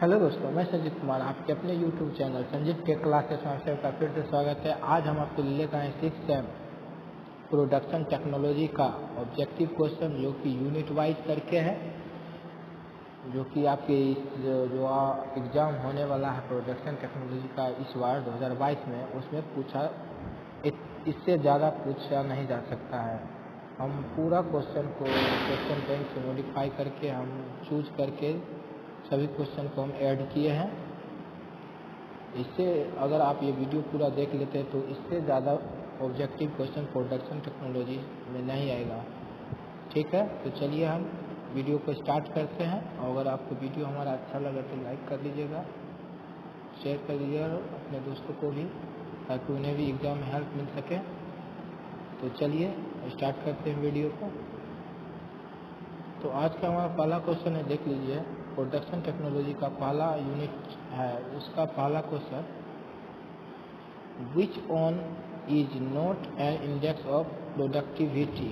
Hello दोस्तों, मैं संजीत कुमार आपके अपने YouTube channel Sanjeet tech classes में आपका फिर से स्वागत है। आज हम आपके लिए लेकर आए 6 सेम प्रोडक्शन टेक्नोलॉजी का ऑब्जेक्टिव क्वेश्चन जो कि यूनिट वाइज करके है, जो कि आपके जो एग्ज़ाम होने वाला है प्रोडक्शन टेक्नोलॉजी का इस बार 2022 में, उसमें पूछा इससे ज़्यादा पूछा नहीं जा सकता है। हम पूरा क्वेश्चन बैंक से मॉडिफाई करके हम चूज करके सभी क्वेश्चन को हम ऐड किए हैं। इससे अगर आप ये वीडियो पूरा देख लेते हैं तो इससे ज़्यादा ऑब्जेक्टिव क्वेश्चन प्रोडक्शन टेक्नोलॉजी में नहीं आएगा। ठीक है, तो चलिए हम वीडियो को स्टार्ट करते हैं। और अगर आपको वीडियो हमारा अच्छा लगा तो लाइक कर लीजिएगा, शेयर कर लीजिएगा अपने दोस्तों को भी, ताकि उन्हें भी एग्ज़ाम में हेल्प मिल सके। तो चलिए स्टार्ट करते हैं वीडियो को। तो आज का हमारा पहला क्वेश्चन है, देख लीजिए। प्रोडक्शन टेक्नोलॉजी का पहला यूनिट है, उसका पहला question, which on is not an index of productivity.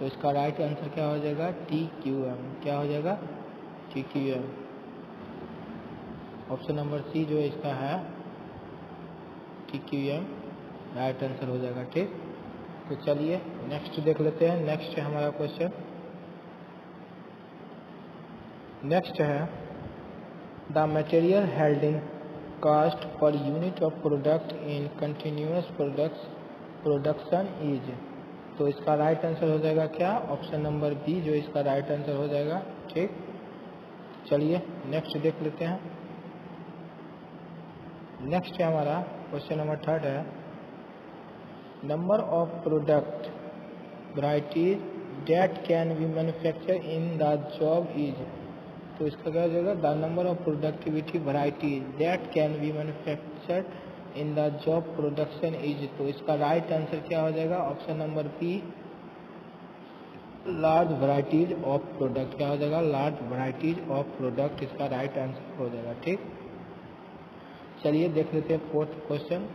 तो इसका राइट आंसर क्या हो जाएगा? TQM। क्या हो जाएगा? TQM। ऑप्शन नंबर सी जो इसका है TQM राइट आंसर हो जाएगा। ठीक, तो चलिए नेक्स्ट देख लेते हैं। नेक्स्ट है हमारा क्वेश्चन, नेक्स्ट है the material holding cost per unit of product in continuous production is. तो इसका राइट आंसर हो जाएगा क्या? ऑप्शन नंबर बी जो इसका राइट आंसर हो जाएगा। ठीक, चलिए नेक्स्ट देख लेते हैं। नेक्स्ट है हमारा क्वेश्चन नंबर थर्ड है, number of product varieties that can be manufacture in the job is. तो इसका क्या हो जाएगा? The number of productivity varieties that can be manufacture in the job production is. तो इसका राइट आंसर क्या हो जाएगा? Option number B large varieties of product. क्या हो जाएगा? लार्ज वैरायटीज ऑफ प्रोडक्ट इसका राइट आंसर हो जाएगा। ठीक, चलिए देख लेते हैं fourth question,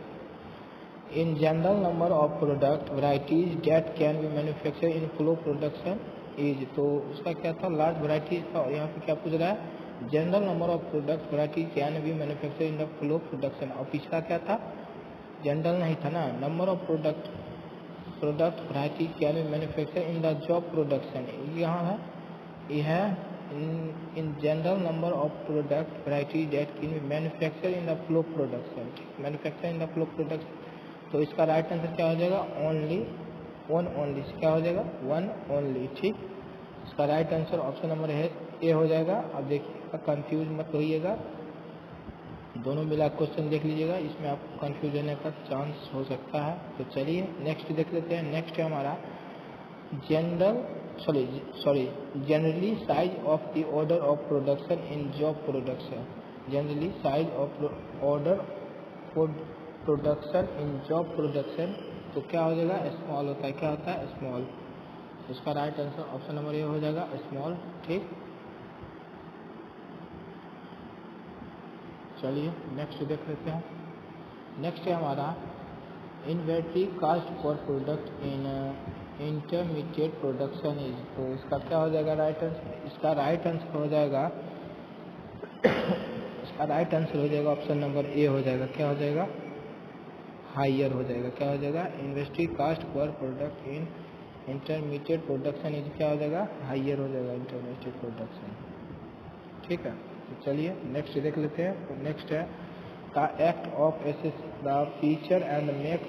in general number of product varieties that can be manufacture in flow production is. तो उसका क्या था? लार्ज वैरायटीज का। और यहाँ पे क्या पूछ रहा है? General number of product varieties can be manufacture in the flow production. और पिछला क्या था? जनरल नहीं था ना, number of product varieties can be manufacture in the job production. यहाँ है, यह है in general number of product varieties that can be manufacture in the flow production. Manufacture in the flow production, तो इसका right answer क्या हो जाएगा? Only, one only. क्या हो जाएगा? One only. ठीक, इसका राइट आंसर ऑप्शन नंबर है ए हो जाएगा। अब देखिएगा, कंफ्यूज मत होइएगा, दोनों मिला क्वेश्चन देख लीजिएगा, इसमें आपको कंफ्यूज होने का चांस हो सकता है। तो चलिए नेक्स्ट देख लेते हैं। नेक्स्ट है हमारा generally size of the order of production in job production. Generally size of order for production in job production, तो क्या हो जाएगा? स्मॉल होता है। क्या होता है? स्मॉल। इसका राइट आंसर ऑप्शन नंबर ए हो जाएगा, स्मॉल। ठीक, चलिए नेक्स्ट देख लेते हैं। नेक्स्ट है हमारा inventory cost for product in intermediate production is. तो इसका क्या हो जाएगा राइट आंसर? इसका राइट आंसर हो जाएगा इसका राइट आंसर हो जाएगा ऑप्शन नंबर ए हो जाएगा। क्या हो जाएगा? हायर हो जाएगा। क्या हो जाएगा? इन्वेंट्री कास्ट पर product in intermediate production is क्या हो जाएगा? हायर हो जाएगा, इंटरमीडिएट प्रोडक्शन। ठीक है, तो चलिए नेक्स्ट देख लेते हैं। नेक्स्ट है the act of assess the feature and make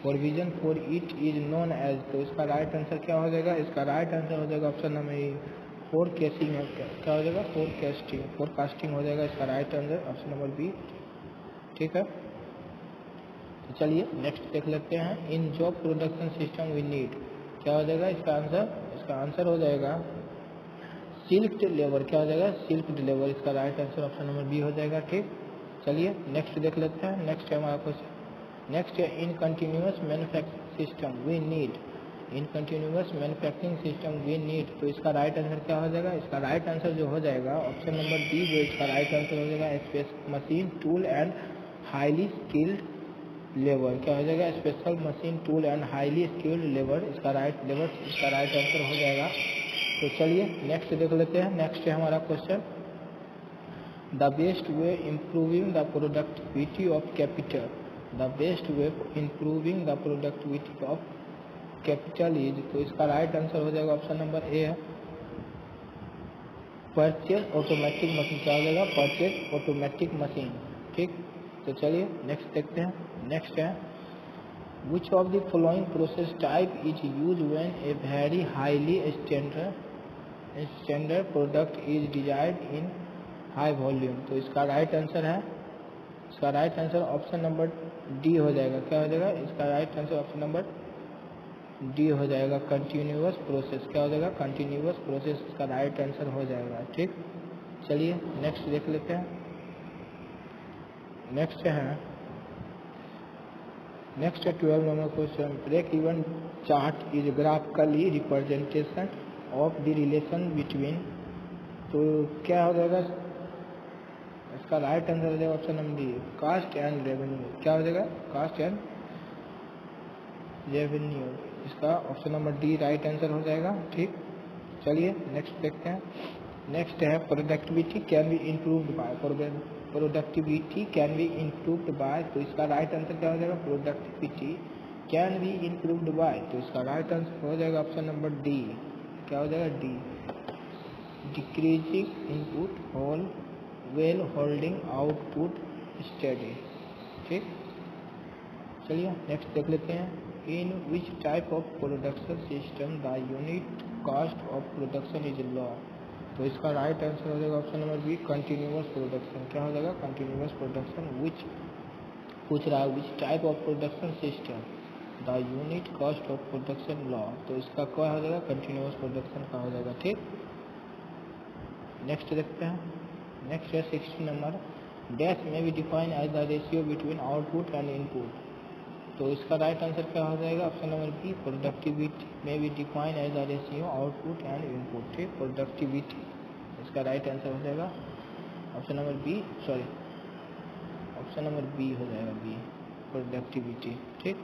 provision for it is known as. तो इसका राइट आंसर क्या हो जाएगा? इसका राइट आंसर हो जाएगा ऑप्शन नंबर ए, फोरकास्टिंग। क्या हो जाएगा? फोरकास्टिंग हो जाएगा। इसका right answer option number B. ठीक है, तो चलिए नेक्स्ट देख लेते हैं। In job production system we need. क्या हो जाएगा इसका आंसर? इसका आंसर हो जाएगा सिल्क लेबर। क्या हो जाएगा? Silk labour. इसका right answer option number B हो जाएगा। ठीक, चलिए नेक्स्ट देख लेते हैं। नेक्स्ट है हमारा क्वेश्चन, नेक्स्ट है in continuous manufacturing system we need. In continuous manufacturing system we need, तो इसका राइट आंसर क्या हो जाएगा? इसका राइट आंसर जो हो जाएगा ऑप्शन नंबर डी जो इसका राइट आंसर हो जाएगा, space machine tool and highly skilled labour. क्या हो जाएगा? Special machine tool and highly skilled labour. इसका राइट आंसर हो जाएगा। तो चलिए नेक्स्ट देख लेते हैं। नेक्स्ट है हमारा question, the best way improving the productivity of capital, the best way improving the productivity of capital is, तो इसका राइट आंसर हो जाएगा ऑप्शन नंबर ए है परचेज ऑटोमेटिक मशीन। क्या हो जाएगा? Purchase automatic machine. ठीक, तो चलिए नेक्स्ट देखते हैं। नेक्स्ट है which of the following process type is use when a very highly standard product is desired in high volume, तो इसका राइट आंसर है, इसका right answer option number D हो जाएगा। क्या हो जाएगा? इसका right answer option number D हो जाएगा कंटिन्यूअस प्रोसेस। क्या हो जाएगा? कंटिन्यूअस प्रोसेस इसका राइट आंसर हो जाएगा। ठीक, चलिए नेक्स्ट देख लेते हैं। नेक्स्ट है 12 number question. Break even chart is graphically representation of the relation between, तो क्या हो जाएगा? इसका राइट आंसर हो जाएगा option number D cost and revenue. क्या हो जाएगा? कास्ट एंड रेवेन्यू, इसका option number D right answer हो जाएगा। ठीक, चलिए नेक्स्ट देखते हैं। नेक्स्ट है productivity can be improved by, productivity can be improved by, तो इसका राइट आंसर क्या हो जाएगा? Productivity can be improved by, तो इसका राइट आंसर हो जाएगा ऑप्शन नंबर डी। क्या हो जाएगा? D decreasing input whole well holding output study. ठीक, चलिए नेक्स्ट देख लेते हैं। In which type of production system the unit cost of production is low, तो इसका राइट आंसर हो जाएगा option number B continuous production. क्या हो जाएगा? Continuous production. विच पूछ रहा है which type of production system the unit cost of production low, तो इसका क्या हो जाएगा? कंटिन्यूअस प्रोडक्शन का हो जाएगा। ठीक, नेक्स्ट देखते हैं। नेक्स्ट है 16 number. Dash may be define as the ratio between output and input, तो इसका राइट आंसर क्या हो जाएगा? Option number B productivity may be define as the ratio output and input. ठीक, प्रोडक्टिविटी इसका राइट आंसर हो जाएगा option number B, sorry option number B हो जाएगा, बी प्रोडक्टिविटी। ठीक,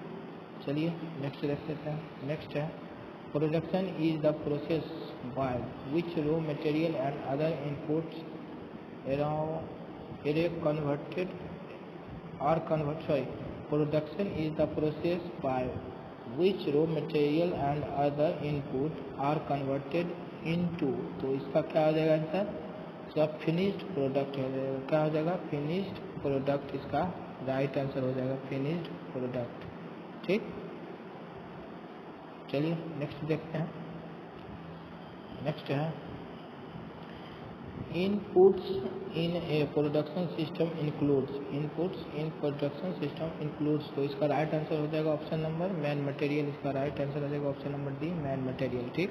चलिए नेक्स्ट देख लेते हैं। नेक्स्ट है production is the process by which raw material and other inputs Production is the process by which raw material and other input are converted into, तो इसका क्या हो जाएगा आंसर? इसका फिनिश्ड प्रोडक्ट हो जाएगा। क्या हो जाएगा? फिनिश्ड प्रोडक्ट इसका राइट आंसर हो जाएगा, फिनिश्ड प्रोडक्ट। ठीक, चलिए नेक्स्ट देखते हैं। नेक्स्ट है inputs in a production system includes, inputs in production system includes, तो इसका राइट आंसर हो जाएगा ऑप्शन नंबर मैन मटेरियल। इसका राइट आंसर हो जाएगा option number D man material. ठीक,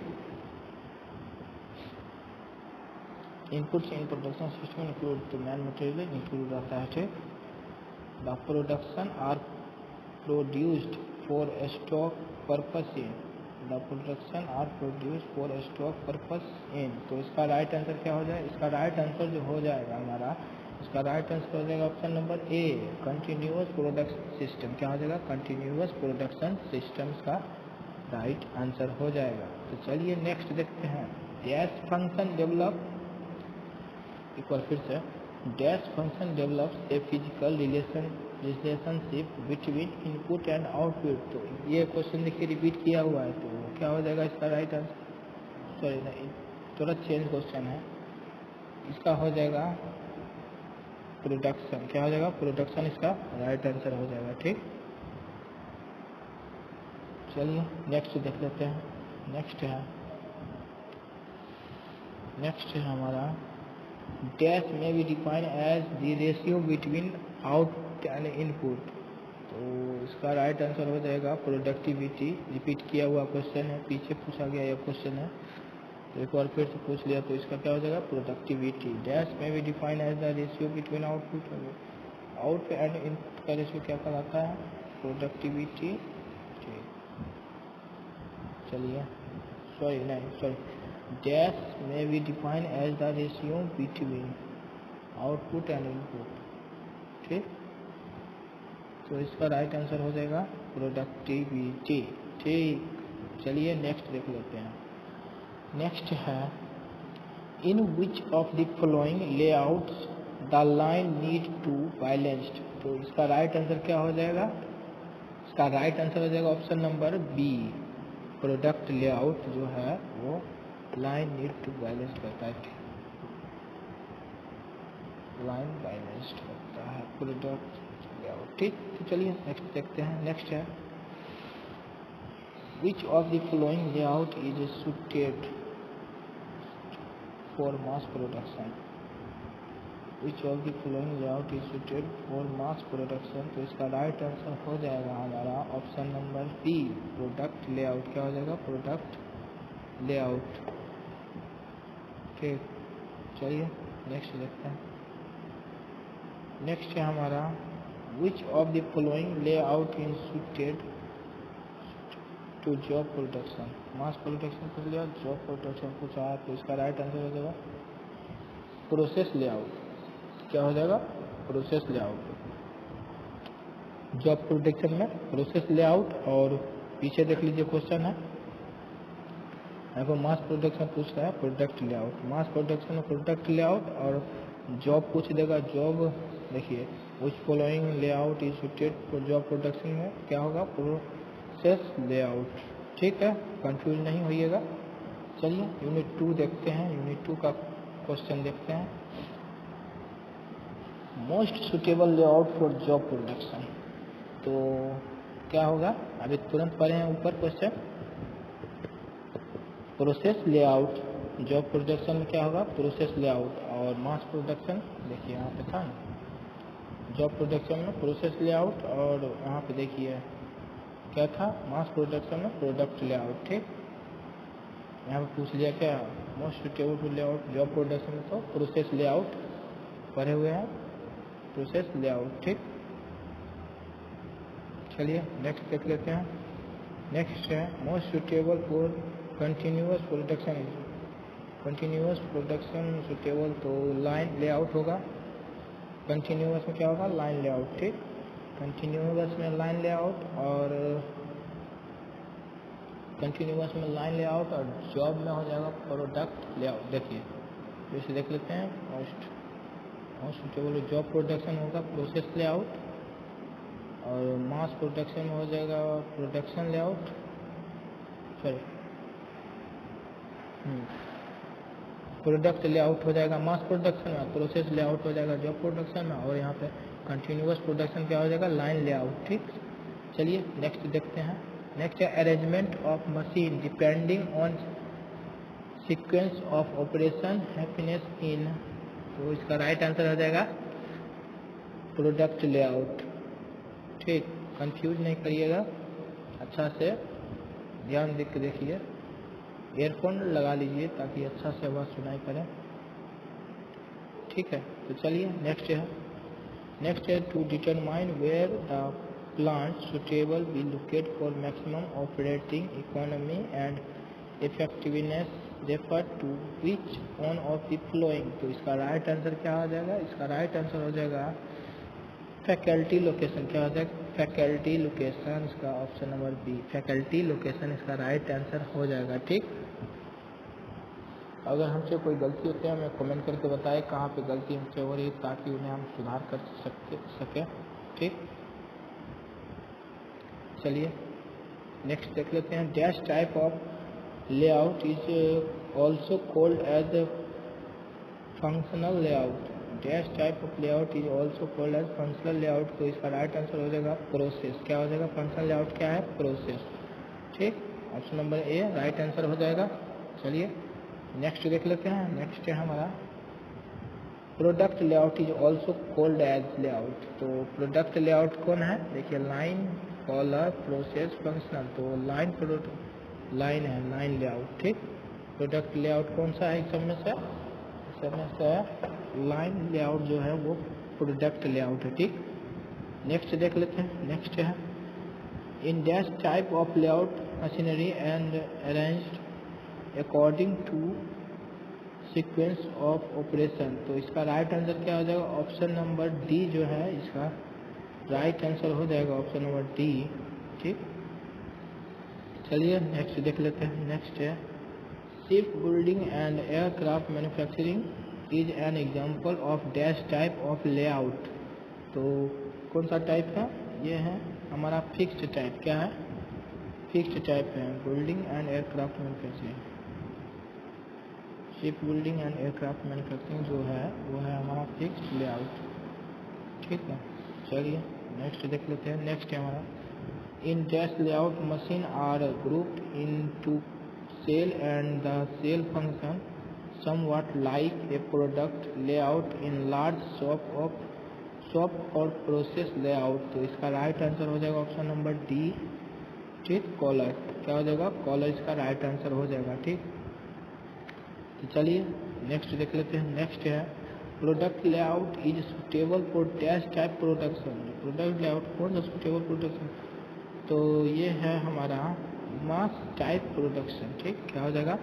inputs in production system include, तो मैन मटेरियल इंक्लूड रहता है। ठीक, the production are produced for stock purpose in, the production are produce for stock purpose in, तो इसका right answer क्या हो जाएगा? इसका राइट आंसर जो हो जाएगा हमारा, इसका राइट आंसर हो जाएगा ऑप्शन नंबर ए कंटिन्यूअस प्रोडक्शन सिस्टम। क्या हो जाएगा? कंटिन्यूअस प्रोडक्शन सिस्टम का राइट आंसर हो जाएगा। तो चलिए नेक्स्ट देखते हैं। डैश फंक्शन डेवलप, एक बार फिर से, dash function develops a physical relationship between input and output, तो ये क्वेश्चन देखिए रिपीट किया हुआ है, तो क्या हो जाएगा इसका राइट आंसर? सॉरी नहीं, थोड़ा चेंज क्वेश्चन है, इसका हो जाएगा प्रोडक्शन। क्या हो जाएगा? प्रोडक्शन इसका राइट आंसर हो जाएगा। ठीक, चलिए नेक्स्ट देख लेते हैं। नेक्स्ट है हमारा dash may be define as the ratio between output and input, तो इसका राइट आंसर हो जाएगा प्रोडक्टिविटी। रिपीट किया हुआ क्वेश्चन है, पीछे पूछा गया यह क्वेश्चन है, तो एक बार फिर से पूछ लिया, तो इसका क्या हो जाएगा? Productivity. Dash may be define as the ratio between out and input का रेशियो क्या कहलाता है? प्रोडक्टिविटी। चलिए sorry dash may be define as the ratio between output and input. ठीक, तो इसका राइट आंसर हो जाएगा प्रोडक्टिविटी। ठीक, चलिए नेक्स्ट देख लेते हैं। नेक्स्ट है in which of the following layouts the line need to balanced, तो इसका राइट आंसर क्या हो जाएगा? इसका राइट आंसर हो जाएगा option number B, product layout जो है वो लाइन नीड टू बैलेंस करता है, लाइन बैलेंस्ड करता है प्रोडक्ट लेआउट। ठीक, तो चलिए नेक्स्ट देखते हैं। नेक्स्ट है which of the following layout is suited for mass production, which of the following layout is suited for mass production, तो इसका राइट आंसर हो जाएगा हमारा option number B, product layout. क्या हो जाएगा? Product layout. ठीक, चलिए नेक्स्ट देखते हैं। नेक्स्ट है हमारा which of the following layout is suited to job production, mass production पूछ लिया, जॉब प्रोडक्शन पूछा है, तो इसका राइट आंसर हो जाएगा प्रोसेस लेआउट। क्या हो जाएगा? Process layout. जॉब प्रोडक्शन में प्रोसेस लेआउट, और पीछे देख लीजिए क्वेश्चन है, यहाँ पर मास प्रोडक्शन पूछ रहा है प्रोडक्ट लेआउट, मास प्रोडक्शन में प्रोडक्ट लेआउट, और जॉब पूछ देगा जॉब। देखिए which following layout is suited for job production में क्या होगा? Process layout. ठीक है, कंफ्यूज नहीं होइएगा। चलिए यूनिट 2 देखते हैं, यूनिट 2 का क्वेश्चन देखते हैं। Most suitable layout for job production, तो क्या होगा? अभी तुरंत पढ़े हैं ऊपर question, process layout. Job production में क्या होगा? Process layout. और मास प्रोडक्शन देखिए यहाँ पे था ना, जॉब प्रोडक्शन में प्रोसेस लेआउट, और यहाँ पे देखिए क्या था? मास प्रोडक्शन में प्रोडक्ट लेआउट। ठीक, यहाँ पे पूछ लिया क्या most suitable layout job production में, तो प्रोसेस लेआउट पढ़े हुए हैं, प्रोसेस लेआउट। ठीक, चलिए नेक्स्ट देख लेते हैं। नेक्स्ट है most suitable for continuous production, continuous production suitable, तो लाइन लेआउट होगा। कंटिन्यूअस में क्या होगा? Line layout. ठीक, कंटिन्यूअस में लाइन लेआउट, और कंटिन्यूअस में लाइन लेआउट, और जॉब में हो जाएगा प्रोडक्ट लेआउट। देखिए जैसे देख लेते हैं, मोस्ट सुटेबल जॉब प्रोडक्शन होगा प्रोसेस लेआउट, और मास प्रोडक्शन में हो जाएगा production layout, sorry product layout हो जाएगा मास प्रोडक्शन में, प्रोसेस लेआउट हो जाएगा जॉब प्रोडक्शन में, और यहाँ पे कंटिन्यूअस प्रोडक्शन क्या हो जाएगा? Line layout. ठीक, चलिए नेक्स्ट देखते हैं। नेक्स्ट है arrangement of machine depending on sequence of operation happiness in, तो इसका राइट आंसर हो जाएगा प्रोडक्ट लेआउट। ठीक, कंफ्यूज नहीं करिएगा, अच्छा से ध्यान देख के देखिए, ईयरफोन लगा लीजिए ताकि अच्छा से आवाज़ सुनाई पड़े। ठीक है, तो चलिए नेक्स्ट है to determine where the plant suitable be locate for maximum operating economy and effectiveness refer to which one of the following, तो इसका राइट आंसर क्या हो जाएगा? इसका राइट आंसर हो जाएगा फैकल्टी लोकेशन। क्या हो जाएगा? फैकल्टी लोकेशन, इसका option number B, faculty location इसका राइट आंसर हो जाएगा। ठीक, अगर हमसे कोई गलती होती है हमें कमेंट करके बताएं कहाँ पे गलती हमसे हो रही है, ताकि उन्हें हम सुधार कर सकें। ठीक, चलिए नेक्स्ट देख लेते हैं। Dash type of layout is also called as functional layout, dash type of layout is also called as functional layout, तो इसका राइट आंसर हो जाएगा प्रोसेस। क्या हो जाएगा? फंक्शनल लेआउट क्या है? प्रोसेस। ठीक, option number A right answer हो जाएगा। चलिए नेक्स्ट देख लेते हैं। नेक्स्ट है हमारा product layout is also called as layout, तो प्रोडक्ट लेआउट कौन है? देखिए लाइन, कॉलर, प्रोसेस, फंक्शनल, तो लाइन है, लाइन लेआउट। ठीक, प्रोडक्ट लेआउट कौन सा है? इस सब में से लाइन लेआउट जो है वो प्रोडक्ट लेआउट है। ठीक, नेक्स्ट देख लेते हैं। नेक्स्ट है in dash type of layout machinery and arranged according to sequence of operation, तो इसका राइट आंसर क्या हो जाएगा? ऑप्शन नंबर डी जो है इसका राइट आंसर हो जाएगा, ऑप्शन नंबर डी। ठीक, चलिए नेक्स्ट देख लेते हैं। नेक्स्ट है ship building and aircraft manufacturing is an example of dash type of layout. तो कौन सा टाइप है? ये है हमारा फिक्स्ड टाइप। क्या है? फिक्स्ड टाइप है। Building and aircraft manufacturing, ship building and aircraft manufacturing जो है वो है हमारा फिक्स्ड लेआउट। ठीक है, चलिए नेक्स्ट देख लेते हैं। नेक्स्ट है हमारा in dash layout machine are grouped into cell and the cell function somewhat like a product layout in large shop और प्रोसेस लेआउट। तो इसका राइट आंसर हो जाएगा ऑप्शन नंबर डी। ठीक, कॉलर। क्या हो जाएगा? कॉलर इसका राइट आंसर हो जाएगा। ठीक, तो चलिए नेक्स्ट देख लेते हैं। नेक्स्ट है product layout is suitable for dash type production. Product layout कौन सा सुटेबल प्रोडक्शन? तो ये है हमारा मास टाइप प्रोडक्शन। ठीक, क्या हो जाएगा?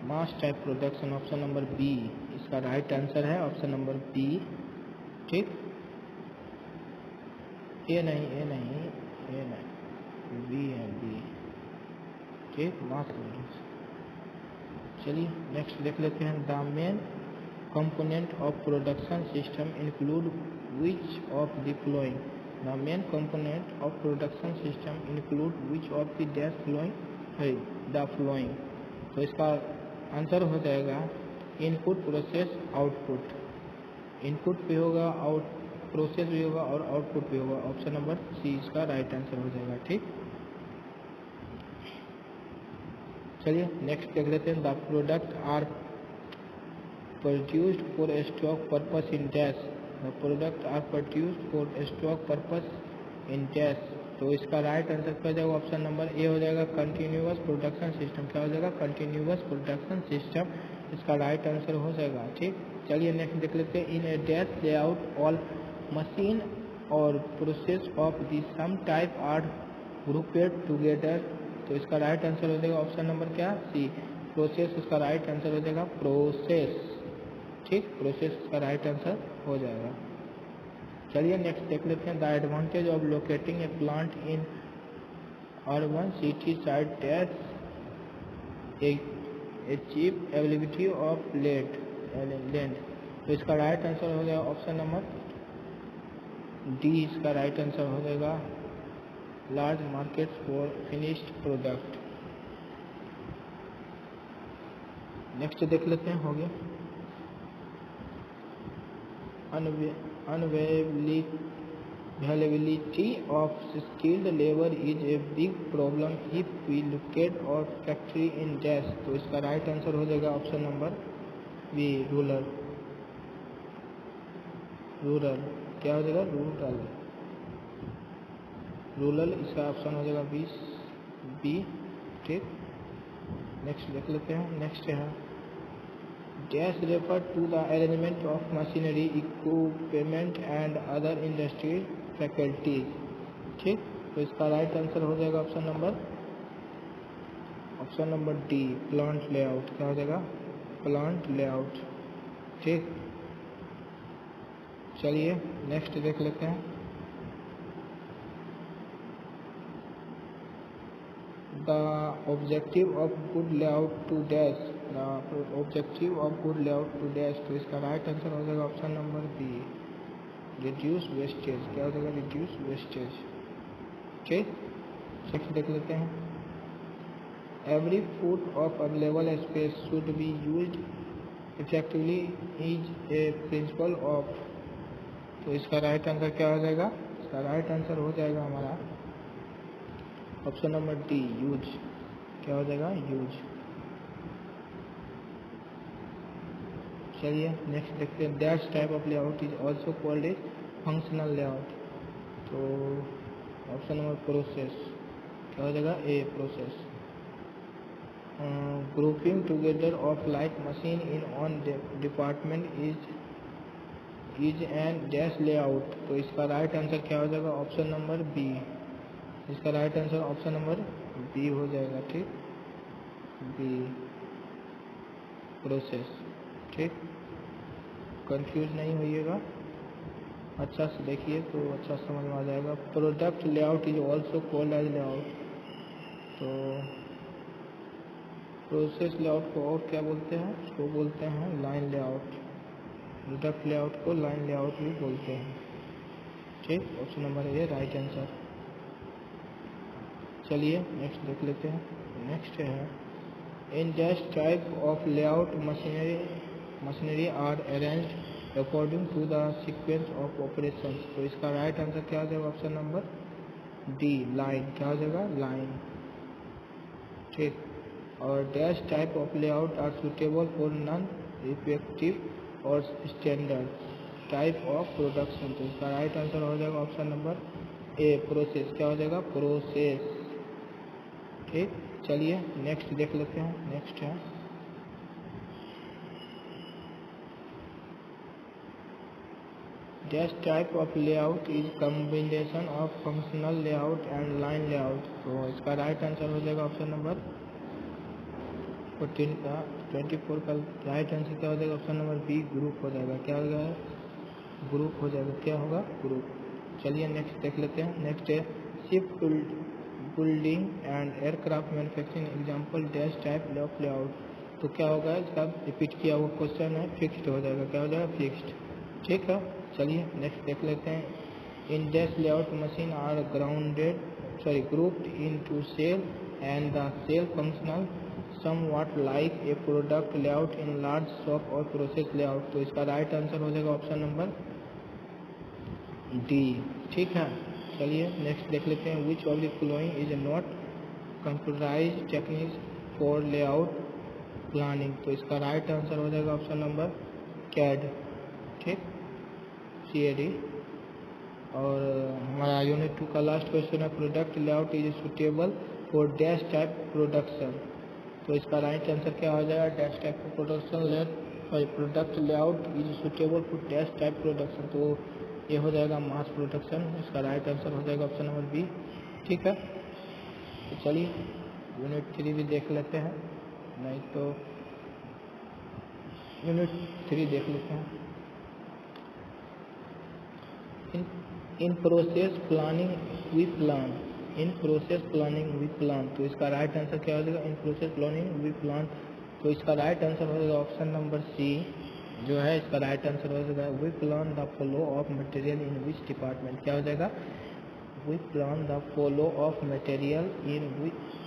Mass type production, option number B इसका राइट आंसर है। Option number B. ठीक, ए नहीं, बी है, बी। ठीक, मास प्रोडक्शन। चलिए नेक्स्ट देख लेते हैं। The main component of production system include which of the following. The main component of production system include which of the dash following है the following. तो इसका आंसर हो जाएगा इनपुट, प्रोसेस, आउटपुट। इनपुट भी होगा, आउट प्रोसेस भी होगा और आउटपुट भी होगा। ऑप्शन नंबर सी इसका राइट आंसर हो जाएगा। ठीक, चलिए नेक्स्ट देख लेते हैं। The product are produced for stock purpose in dash. The product are produced for stock purpose in dash. तो इसका राइट आंसर क्या हो जाएगा? ऑप्शन नंबर ए हो जाएगा कंटिन्यूअस प्रोडक्शन सिस्टम। क्या हो जाएगा? कंटिन्यूअस प्रोडक्शन सिस्टम इसका राइट आंसर हो जाएगा। ठीक, चलिए नेक्स्ट देख लेते हैं। In a dash layout all machine और process of the same type are grouped together. तो इसका राइट आंसर हो जाएगा ऑप्शन नंबर क्या? C, process. इसका राइट आंसर हो जाएगा प्रोसेस। ठीक, प्रोसेस इसका राइट आंसर हो जाएगा। चलिए नेक्स्ट देख लेते हैं। The advantage of locating a plant in urban city side dash a cheap availability of land. तो इसका राइट आंसर हो जाएगा ऑप्शन नंबर डी इसका राइट आंसर हो जाएगा large market for finished product. Next देख लेते हैं। हो गया Availability of skilled labor is a big problem if we locate our factory in dash। तो इसका राइट आंसर हो जाएगा ऑप्शन नंबर बी, रूरल। क्या हो जाएगा? रूरल इसका ऑप्शन हो जाएगा बी। ठीक, नेक्स्ट देख लेते हैं। नेक्स्ट है dash refer to the arrangement of machinery, equipment and other industry faculties. ठीक, तो इसका राइट आंसर हो जाएगा option number D, plant layout. क्या हो जाएगा? Plant layout. ठीक, चलिए नेक्स्ट देख लेते हैं। The objective of good layout to dash. Objective of good layout to dash. तो इसका राइट आंसर हो जाएगा option number B, reduce wastage. क्या हो जाएगा? Reduce wastage. ठीक, नेक्स्ट देख लेते हैं। Every foot of available space should be used effectively is a principle of. तो इसका राइट आंसर क्या हो जाएगा? इसका राइट आंसर हो जाएगा हमारा ऑप्शन नंबर डी, यूज। क्या हो जाएगा? यूज। चलिए नेक्स्ट देखते हैं। Dash type of layout is also called a functional layout. तो ऑप्शन नंबर प्रोसेस। क्या हो जाएगा? A, process. Grouping together of like machine in on department is an dash layout. तो इसका राइट आंसर क्या हो जाएगा? Option number B. इसका right answer option number B हो जाएगा। ठीक, बी, प्रोसेस। ठीक, कंफ्यूज नहीं होइएगा, अच्छा से देखिए तो अच्छा समझ में आ जाएगा। Product layout is also called as layout. तो प्रोसेस लेआउट को और क्या बोलते हैं? उसको बोलते हैं लाइन लेआउट। प्रोडक्ट लेआउट को लाइन लेआउट भी बोलते हैं। ठीक, option number A right answer. चलिए नेक्स्ट देख लेते हैं। नेक्स्ट है in that type of layout machinery are arranged according to the sequence of operations. तो इसका राइट आंसर क्या हो जाएगा? Option number D line. क्या हो जाएगा? लाइन। ठीक, और dash type of layout are suitable for non effective और स्टैंडर्ड टाइप ऑफ प्रोडक्शन। तो इसका राइट आंसर हो जाएगा ऑप्शन नंबर ए प्रोसेस। क्या हो जाएगा? प्रोसेस। ठीक, चलिए नेक्स्ट देख लेते हैं। नेक्स्ट है dash type of layout is combination of functional layout and line layout. तो इसका राइट आंसर हो जाएगा ऑप्शन नंबर 24 का राइट आंसर क्या हो जाएगा? ऑप्शन नंबर बी ग्रुप हो जाएगा। क्या हो जाएगा? ग्रुप हो जाएगा। क्या होगा? ग्रुप। चलिए नेक्स्ट देख लेते हैं। नेक्स्ट है ship building and aircraft manufacturing example dash type of layout. तो क्या होगा? इसका रिपीट किया हुआ क्वेश्चन है, फिक्स्ड हो जाएगा। क्या हो जाएगा? फिक्स्ड। ठीक है, चलिए नेक्स्ट देख लेते हैं। In dash layout machine are grouped into cell and the cell functional somewhat like a product layout in large shop or process layout। तो इसका राइट आंसर हो जाएगा ऑप्शन नंबर डी। ठीक है, चलिए नेक्स्ट देख लेते हैं। विच of the following is not computerised technique for layout planning. तो इसका राइट आंसर हो जाएगा ऑप्शन नंबर कैड। ठीक, CAD। और हमारा यूनिट 2 का लास्ट क्वेश्चन है product layout is suitable for dash type production. तो इसका राइट आंसर क्या हो जाएगा? Dash type product layout is suitable for dash type production. तो ये हो जाएगा मास प्रोडक्शन। इसका राइट आंसर हो जाएगा ऑप्शन नंबर बी। ठीक है, तो चलिए यूनिट 3 भी देख लेते हैं, नहीं तो यूनिट 3 देख लेते हैं। In process planning we plan. In process planning we plan. तो इसका राइट आंसर क्या हो जाएगा? In process planning we plan. तो इसका राइट आंसर हो जाएगा ऑप्शन नंबर सी जो है। इसका राइट आंसर हो जाएगा we plan the flow of material in which department. क्या हो जाएगा? We plan the flow of material in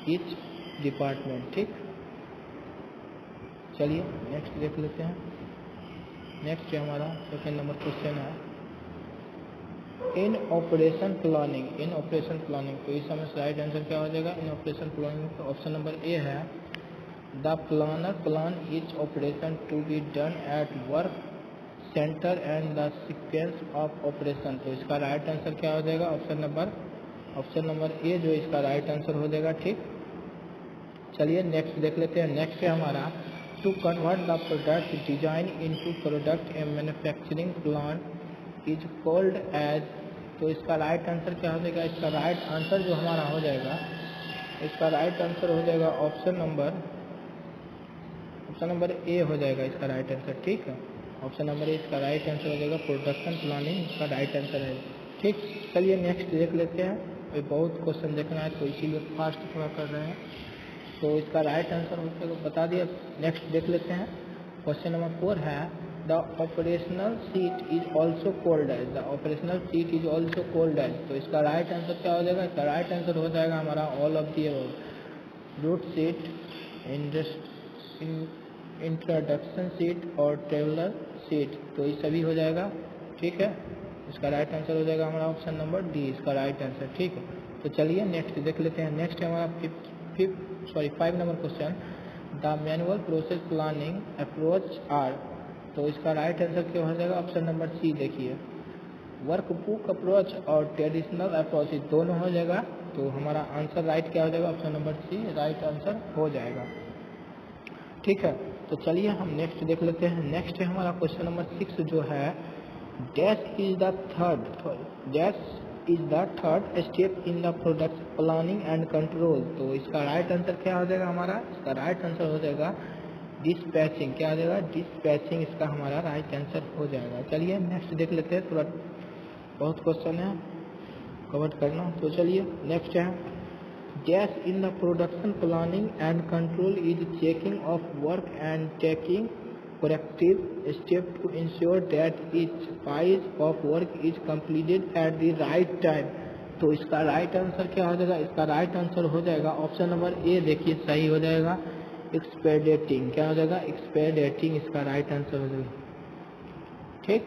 which department. ठीक, चलिए नेक्स्ट देख लेते हैं। नेक्स्ट हमारा सेकेंड नंबर क्वेश्चन है in operation planning. In operation planning. तो इस समय राइट आंसर क्या हो जाएगा? In operation planning. तो ऑप्शन नंबर ए है the planner plan each operation to be done at work centre and the sequence of operation. तो इसका राइट आंसर क्या हो जाएगा? ऑप्शन नंबर ए जो इसका राइट आंसर हो जाएगा। ठीक, चलिए नेक्स्ट देख लेते हैं। नेक्स्ट है हमारा to convert the product design into product a manufacturing plant is called as. तो इसका राइट आंसर क्या हो जाएगा? इसका राइट आंसर जो हमारा हो जाएगा, इसका राइट आंसर हो जाएगा ऑप्शन नंबर ए हो जाएगा इसका राइट आंसर। ठीक है, ऑप्शन नंबर ए इसका राइट आंसर हो जाएगा। प्रोडक्शन प्लानिंग इसका राइट आंसर है। ठीक, चलिए नेक्स्ट देख लेते हैं। अभी बहुत क्वेश्चन देखना है तो इसीलिए फास्ट थोड़ा कर रहे हैं। तो इसका राइट आंसर उसको बता दिया। नेक्स्ट देख लेते हैं। क्वेश्चन नंबर 4 है the operational sheet is also called as. The operational sheet is also called as. तो इसका राइट आंसर क्या हो जाएगा? इसका राइट आंसर हो जाएगा हमारा all of the route sheet, introduction sheet और ट्रेवलर सीट। तो ये सभी हो जाएगा। ठीक है, इसका राइट आंसर हो जाएगा हमारा ऑप्शन नंबर डी इसका राइट आंसर। ठीक है, तो चलिए नेक्स्ट देख लेते हैं। नेक्स्ट है हमारा 5 number question the manual process planning approach are. तो इसका राइट आंसर क्या हो जाएगा? ऑप्शन नंबर सी देखिए, वर्कबुक अप्रोच और ट्रेडिशनल अप्रोच दोनों हो जाएगा। तो हमारा आंसर राइट क्या हो जाएगा? Option number C right answer हो जाएगा। ठीक है, तो चलिए हम नेक्स्ट देख लेते हैं। नेक्स्ट है हमारा क्वेश्चन नंबर 6 जो है dash is the third step in the product planning and control. तो इसका राइट आंसर क्या हो जाएगा हमारा? इसका राइट आंसर हो जाएगा डिस्पैचिंग। क्या हो जाएगा? डिस्पैचिंग इसका हमारा राइट आंसर हो जाएगा। चलिए नेक्स्ट देख लेते हैं। बहुत क्वेश्चन है कवर करना, तो चलिए नेक्स्ट है Dash in the production planning and control is checking of work and taking corrective steps to ensure that each phase of work is completed at the right time। तो इसका right answer क्या हो जाएगा? इसका right answer हो जाएगा option number ए। देखिए सही हो जाएगा एक्सपेडिटिंग। क्या हो जाएगा? एक्सपेडिटिंग इसका राइट आंसर हो जाएगा। ठीक,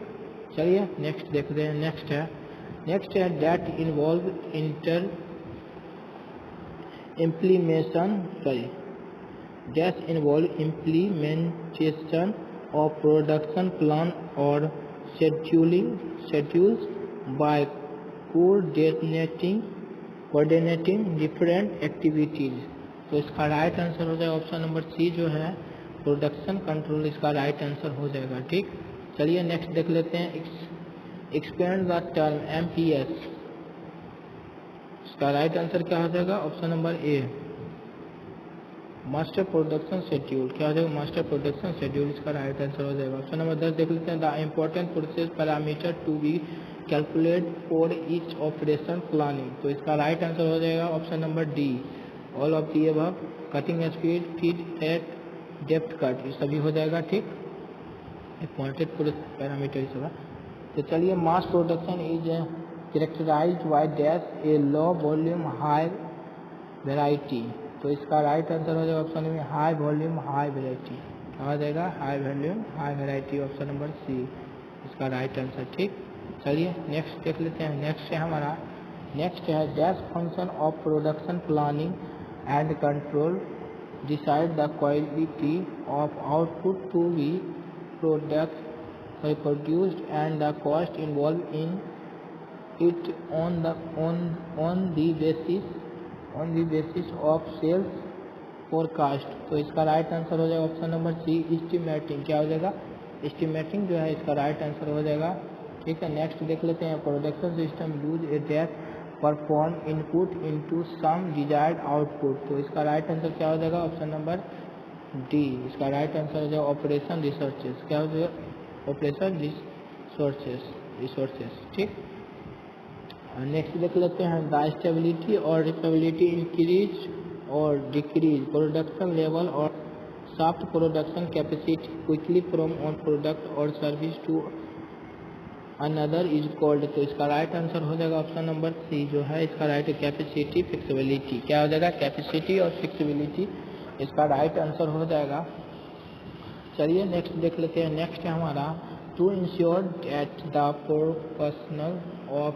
चलिए नेक्स्ट देखते हैं। नेक्स्ट है that involve implementation of production plan or schedules by coordinating different activities। तो इसका राइट आंसर हो जाएगा ऑप्शन नंबर सी जो है प्रोडक्शन कंट्रोल, इसका राइट आंसर हो जाएगा। ठीक, चलिए नेक्स्ट देख लेते हैं। एक्सपेंड द टर्म MPS, इसका राइट आंसर क्या हो जाएगा? Option number A master production schedule. क्या हो जाएगा? मास्टर प्रोडक्शन शेड्यूल इसका राइट आंसर हो जाएगा। ऑप्शन नंबर 10 देख लेते हैं। The important process parameter to be calculate for each operation planning. तो इसका राइट आंसर हो जाएगा option number D all of the above. Cutting speed, feed at, depth cut, ये सभी हो जाएगा। ठीक, इम्पोर्टेंट पैरामीटर सब। तो चलिए mass production is characterised by dash a low volume high variety. तो इसका राइट आंसर हो जाएगा ऑप्शन में हाई वॉल्यूम हाई वेराइटी। क्या हो जाएगा? High volume high variety, option number C इसका राइट आंसर। ठीक, चलिए नेक्स्ट देख लेते हैं। नेक्स्ट है dash function of production planning and control decide the quality of output to be produced and the cost involved in it on the basis of sales forecast। तो इसका right answer हो जाएगा option number सी estimating. क्या हो जाएगा? Estimating जो है इसका राइट आंसर हो जाएगा। ठीक है, नेक्स्ट देख लेते हैं। प्रोडक्शन सिस्टम यूज ए dash perform input into some desired output. तो इसका राइट आंसर क्या हो जाएगा? ऑप्शन नंबर डी इसका राइट आंसर हो जाएगा ऑपरेशन रिसोर्सेज। क्या हो जाएगा? Operation resources. ठीक, नेक्स्ट देख लेते हैं। द स्टेबिलिटी और रिपेबिलिटी इंक्रीज और डिक्रीज प्रोडक्शन लेवल और soft production capacity quickly from one product और service to another is called. तो इसका राइट आंसर हो जाएगा ऑप्शन नंबर सी जो है इसका राइट कैपेसिटी फ्लेक्सिबिलिटी। क्या हो जाएगा? कैपेसिटी और फ्लेक्सिबिलिटी इसका राइट आंसर हो जाएगा। चलिए नेक्स्ट देख लेते हैं। नेक्स्ट है हमारा to ensure that the proportional of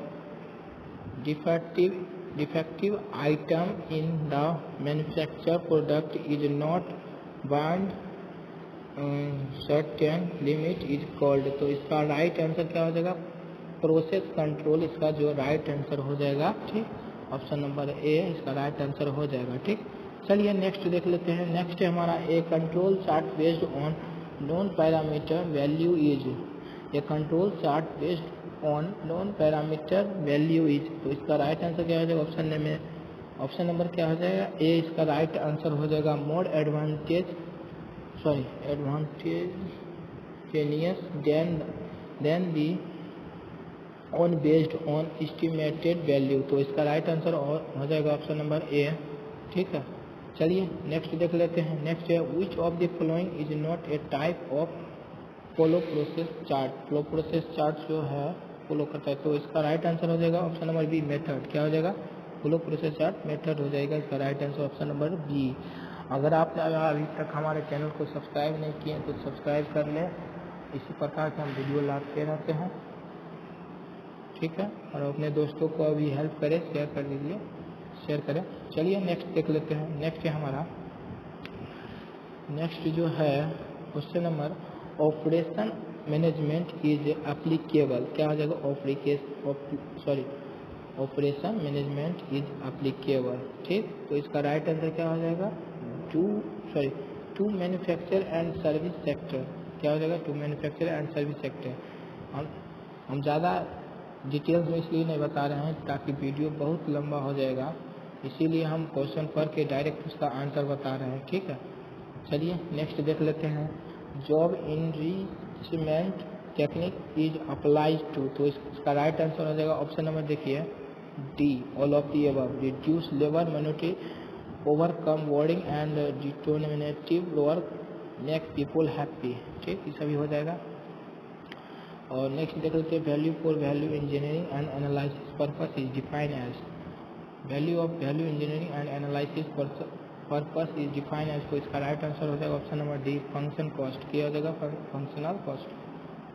defective item in the manufacture product is not bound certain limit is called. तो इसका राइट आंसर क्या हो जाएगा? प्रोसेस कंट्रोल इसका जो राइट आंसर हो जाएगा। ठीक, ऑप्शन नंबर ए इसका राइट आंसर हो जाएगा। ठीक, चलिए नेक्स्ट देख लेते हैं। नेक्स्ट है हमारा a control chart based on non parameter value is. A control chart based on non parameter value is. तो इसका राइट आंसर क्या हो जाएगा? ऑप्शन नंबर क्या हो जाएगा? ए इसका राइट आंसर हो जाएगा। More advantage than the on based on estimated value. तो इसका राइट आंसर हो जाएगा ऑप्शन नंबर ए। ठीक है, चलिए नेक्स्ट देख लेते हैं। नेक्स्ट है which of the following is not a type of flow process chart. Flow process chart जो है फॉलो करता है। तो इसका राइट आंसर हो जाएगा ऑप्शन नंबर बी मेथड। क्या हो जाएगा? फ्लो प्रोसेस चार्ट मेथड हो जाएगा इसका right answer option number B. अगर आपने अभी तक हमारे चैनल को सब्सक्राइब नहीं किए तो सब्सक्राइब कर लें। इसी प्रकार के हम वीडियो लाते रहते हैं। ठीक है, और अपने दोस्तों को अभी हेल्प करें, शेयर कर दीजिए, शेयर करें। चलिए नेक्स्ट देख लेते हैं। नेक्स्ट है हमारा जो है question number operation management is applicable. क्या हो जाएगा? Operation management is applicable. ठीक, तो इसका राइट आंसर क्या हो जाएगा? To manufacture and service sector. क्या हो जाएगा? To manufacture and service sector. हम ज़्यादा डिटेल्स में इसलिए नहीं बता रहे हैं ताकि वीडियो बहुत लंबा हो जाएगा, इसीलिए हम क्वेश्चन पढ़ के डायरेक्ट उसका आंसर बता रहे हैं। ठीक है, चलिए नेक्स्ट देख लेते हैं। Job enrichment technique is applies to. तो इसका राइट आंसर हो जाएगा ऑप्शन नंबर देखिए D all of the above, reduce labour monotony, overcome boarding and determinative work, make people happy. ठीक, ये सभी हो जाएगा। और नेक्स्ट देख लेते हैं, value for value engineering and analysis purpose is defined as, value of value engineering and analysis purpose is defined as, तो इसका राइट आंसर हो जाएगा option number D, function cost. क्या हो जाएगा? फंक्शनल कॉस्ट,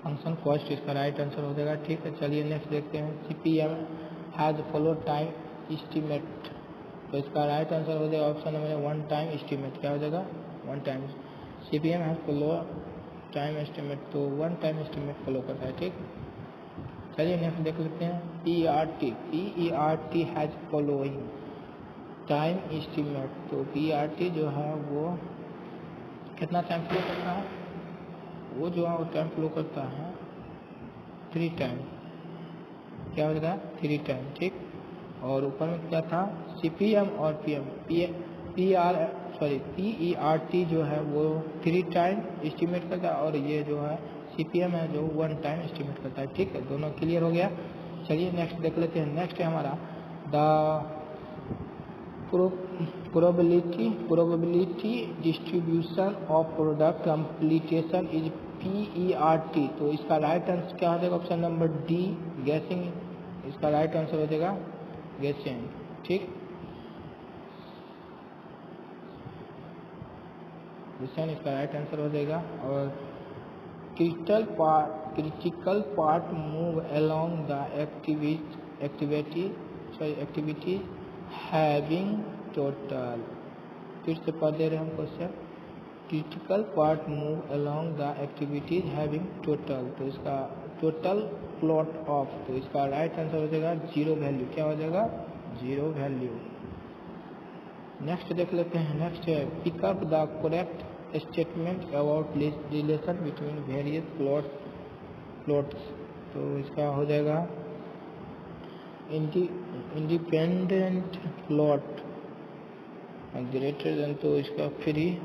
फंक्शन कॉस्ट इसका right answer हो जाएगा। ठीक है, चलिए नेक्स्ट देखते हैं, CPM has follow time estimate, तो इसका राइट आंसर हो जाएगा option number one time estimate. क्या हो जाएगा? One time. CPM has follow time estimate, तो वन टाइम एस्टीमेट फॉलो करता है। ठीक, चलिए नेक्स्ट देख लेते हैं, PERT has following time estimate, तो PERT जो है वो कितना टाइम फ्लो करता है? वो जो है वो टाइम फ्लो करता है 3 टाइम। क्या हो जाएगा? 3 टाइम। ठीक, और ऊपर में क्या था? CPM और PERT जो है वो 3 टाइम एस्टीमेट करता है, और ये जो है CPM है जो 1 टाइम एस्टीमेट करता है। ठीक है, दोनों क्लियर हो गया। चलिए नेक्स्ट देख लेते हैं, नेक्स्ट है हमारा the probability distribution of product completion is PERT, तो इसका राइट आंसर क्या हो जाएगा? ऑप्शन नंबर डी, गैसिंग, इसका राइट आंसर हो जाएगा गैसिंग। ठीक, गैसिंग इसका राइट आंसर हो जाएगा। और critical part move along the activity having total, फिर से पढ़ दे रहे हैं हम question, critical part move along the activities having total, तो इसका टोटल प्लॉट ऑफ, तो इसका राइट आंसर हो जाएगा 0 वैल्यू। क्या हो जाएगा? 0 वैल्यू। नेक्स्ट देख लेते हैं, नेक्स्ट है pick up the correct statement about relation between various plots, तो इसका हो जाएगा इंडिपेंडेंट प्लॉट ग्रेटर देन, तो इसका फ्री,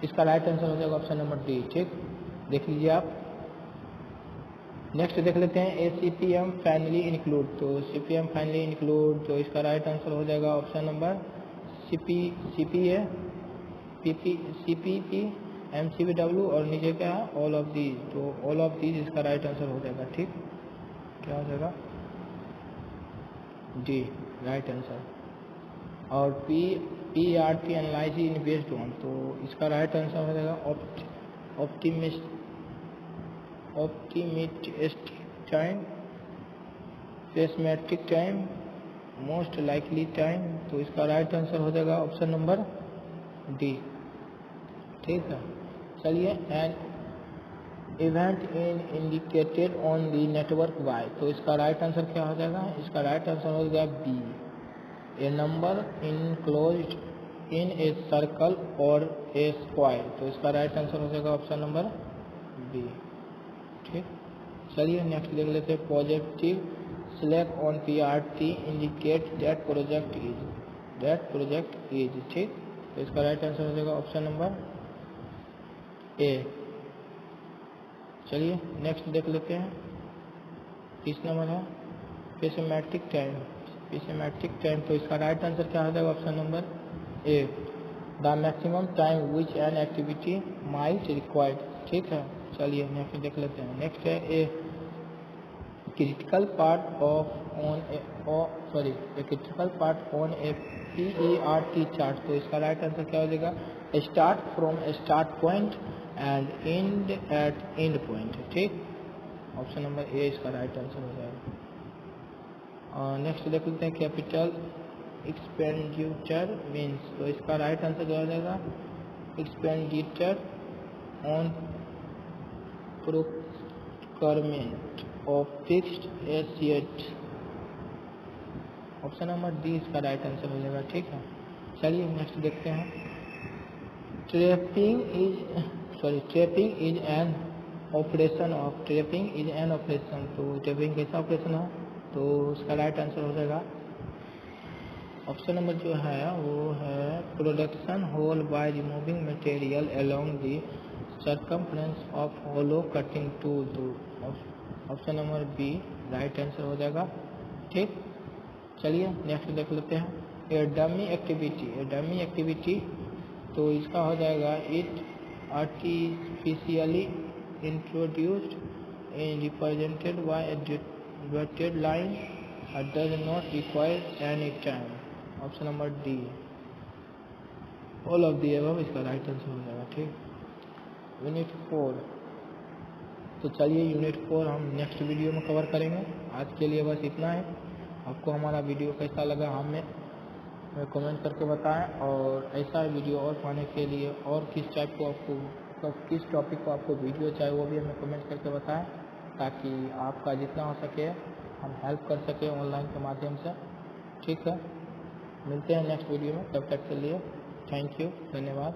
इसका राइट आंसर हो जाएगा ऑप्शन नंबर डी। ठीक, देख लीजिए आप। नेक्स्ट देख लेते हैं, CPM फाइनली इंक्लूड, तो CPM फाइनली इंक्लूड, तो इसका राइट आंसर हो जाएगा option number CPA, CPP, MCPW, और नीचे क्या है? ऑल ऑफ दीज, तो ऑल ऑफ दीज इसका राइट आंसर हो जाएगा। ठीक, क्या हो जाएगा? D, right answer. और PERT analysis in based on, तो इसका राइट आंसर हो जाएगा optimistic time, pessimistic time, most likely time, तो इसका राइट आंसर हो जाएगा ऑप्शन नंबर डी। ठीक है, चलिए, an event in indicated on the network by, तो इसका राइट आंसर क्या हो जाएगा? इसका राइट आंसर हो जाएगा B, a number enclosed in a circle और ए स्क्वायर, तो इसका राइट आंसर हो जाएगा ऑप्शन नंबर बी। ठीक, चलिए नेक्स्ट देख लेते हैं, positive slack on PERT indicate that project is, ठीक, तो इसका राइट आंसर हो जाएगा ऑप्शन नंबर ए। चलिए नेक्स्ट देख लेते हैं, 30 नंबर है पेसिमेट्रिक टाइम, तो इसका राइट आंसर क्या हो जाएगा? Option number A, the maximum time which an activity might required. ठीक है, चलिए नेक्स्ट देख लेते हैं, नेक्स्ट है a critical part on a PERT chart, तो इसका राइट आंसर क्या हो जाएगा? Start from start point and end at end point. ठीक, ऑप्शन नंबर ए इसका राइट आंसर हो जाएगा। नेक्स्ट देख लेते हैं, कैपिटल एक्सपेंडिचर मीन्स, तो इसका राइट आंसर क्या हो जाएगा? Expenditure on procurement of fixed assets, option number D इसका राइट आंसर हो जाएगा। ठीक है, चलिए नेक्स्ट देखते हैं, ट्रैपिंग इज एन ऑपरेशन, तो ट्रैपिंग कैसा ऑपरेशन है? तो उसका राइट आंसर हो जाएगा ऑप्शन नंबर जो है वो है production hole by removing material along the circumference of hollow cutting tool, तो option number B right answer हो जाएगा। ठीक, चलिए नेक्स्ट देख लेते हैं। ए डमी एक्टिविटी, तो इसका हो जाएगा it artificially introduced in represented by A dotted line does not require any time. Option number D, all of the above इसका राइट आंसर हो जाएगा। ठीक। यूनिट 4, तो चलिए यूनिट 4 हम नेक्स्ट वीडियो में कवर करेंगे। आज के लिए बस इतना है। आपको हमारा वीडियो कैसा लगा हमें कमेंट करके बताएं, और ऐसा वीडियो और पाने के लिए और किस टाइप को आपको किस टॉपिक को आपको वीडियो चाहिए वो भी हमें कमेंट करके बताएं, ताकि आपका जितना हो सके हम हेल्प कर सकें ऑनलाइन के माध्यम से। ठीक है, मिलते हैं नेक्स्ट वीडियो में, तब तक के लिए थैंक यू, धन्यवाद।